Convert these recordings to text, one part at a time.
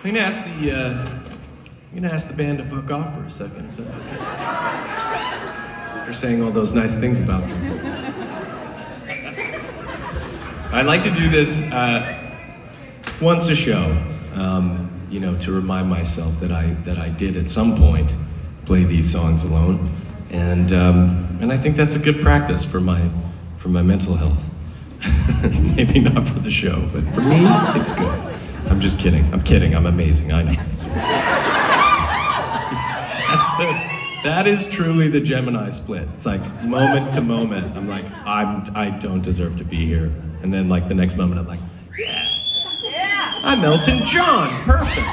I'm gonna ask the band to fuck off for a second, if that's okay. After saying all those nice things about them. I'd like to do this once a show, to remind myself that I did at some point play these songs alone, and I think that's a good practice for my mental health. Maybe not for the show, but for me, it's good. I'm just kidding. I'm amazing. I know. That is truly the Gemini split. It's like moment to moment. I'm like, I don't deserve to be here. And then like the next moment, I'm like, yeah, I'm Elton John. Perfect.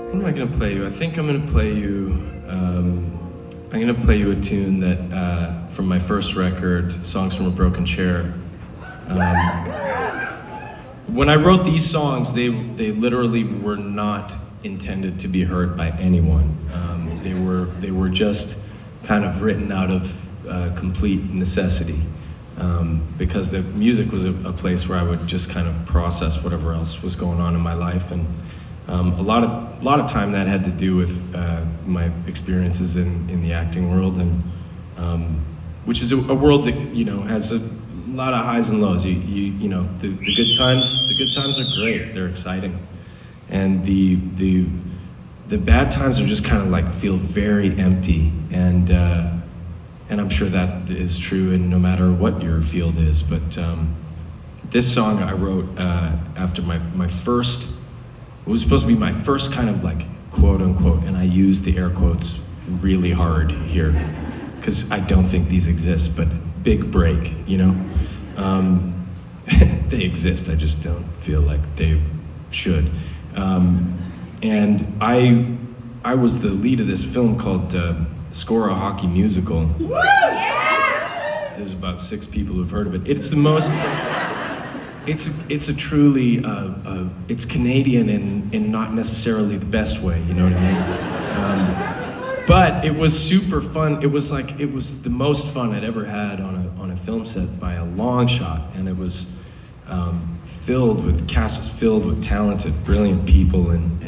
What am I gonna play you? I think I'm gonna play you. I'm gonna play you a tune that from my first record, Songs from a Broken Chair. When I wrote these songs, they literally were not intended to be heard by anyone. They were just kind of written out of complete necessity, because the music was a place where I would just kind of process whatever else was going on in my life, and a lot of time that had to do with my experiences in the acting world, and which is a world that has a lot of highs and lows. The good times are great. They're exciting, and the bad times are just kind of like feel very empty, and I'm sure that is true in no matter what your field is. But this song I wrote after my first. It was supposed to be my first kind of like quote unquote, and I use the air quotes really hard here because I don't think these exist, but big break, they exist, I just don't feel like they should. And I was the lead of this film called Score a Hockey Musical. Yeah! There's about 6 people who've heard of it. It's the most, it's a truly, it's Canadian in not necessarily the best way, you know what I mean? But it was super fun. It was the most fun I'd ever had on a film set by a long shot, and it was cast was filled with talented, brilliant people, and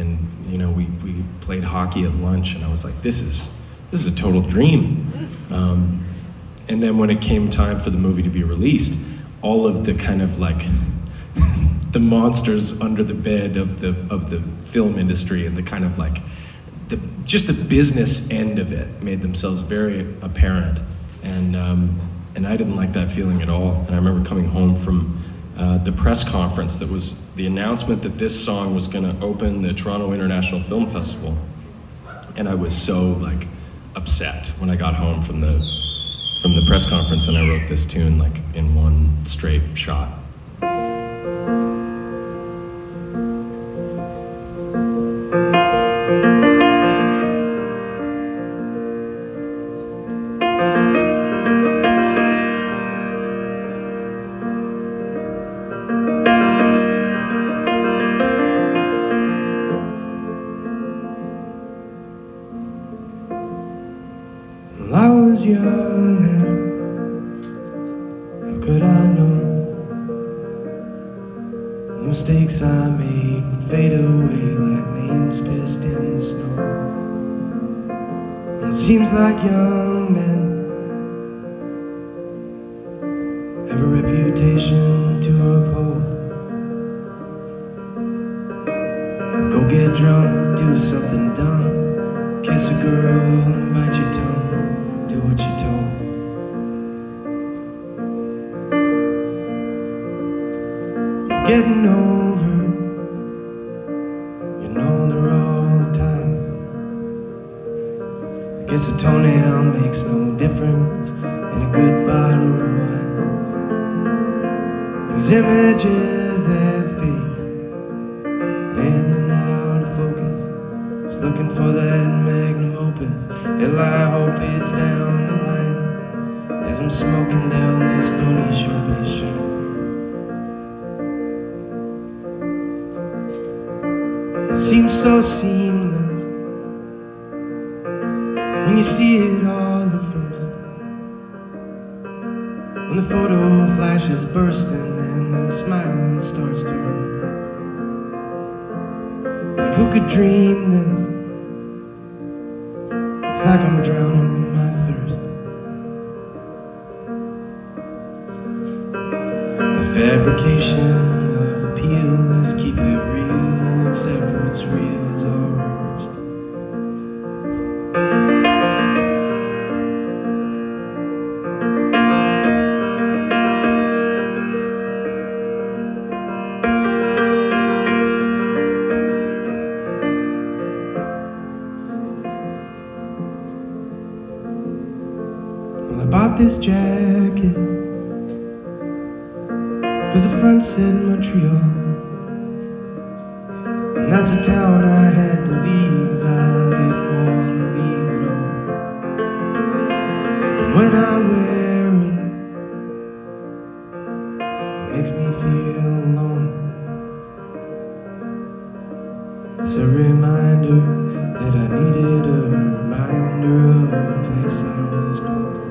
we played hockey at lunch, and I was like, this is a total dream. And then when it came time for the movie to be released, all of the kind of like the monsters under the bed of the film industry and the kind of like just the business end of it made themselves very apparent, and I didn't like that feeling at all. And I remember coming home from the press conference that was the announcement that this song was going to open the Toronto International Film Festival, and I was so like upset when I got home from the press conference, and I wrote this tune like in one straight shot. Well, I was young then, how could I know? The mistakes I made would fade away like names pissed in the snow. And it seems like young men have a reputation to uphold. Go get drunk, do something dumb, kiss a girl and bite your tongue, do what you're told. I'm getting over, older all the time. I guess a toenail makes no difference in a good bottle of wine. These images that fade in and out of focus, just looking for that magnum opus. Hell, I hope it's down the line as I'm smoking down this phony showbiz show. It seems so seamless when you see it all at first. When the photo flash is bursting and the a smile and starts to hurt. And who could dream this? It's like I'm drowning in my thirst. The fabrication of appeal, let's keep it real, except what's real is our worst. Well, I bought this jacket 'cause the front said Montreal, and that's a town I had to leave. I didn't want to leave at all. And when I wear it, it makes me feel alone. It's a reminder that I needed a reminder of a place I once called home.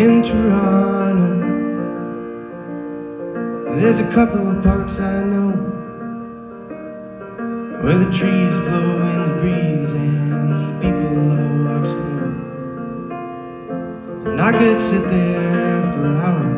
In Toronto, there's a couple of parks I know where the trees flow in the breeze and the people all walk slow. And I could sit there for hours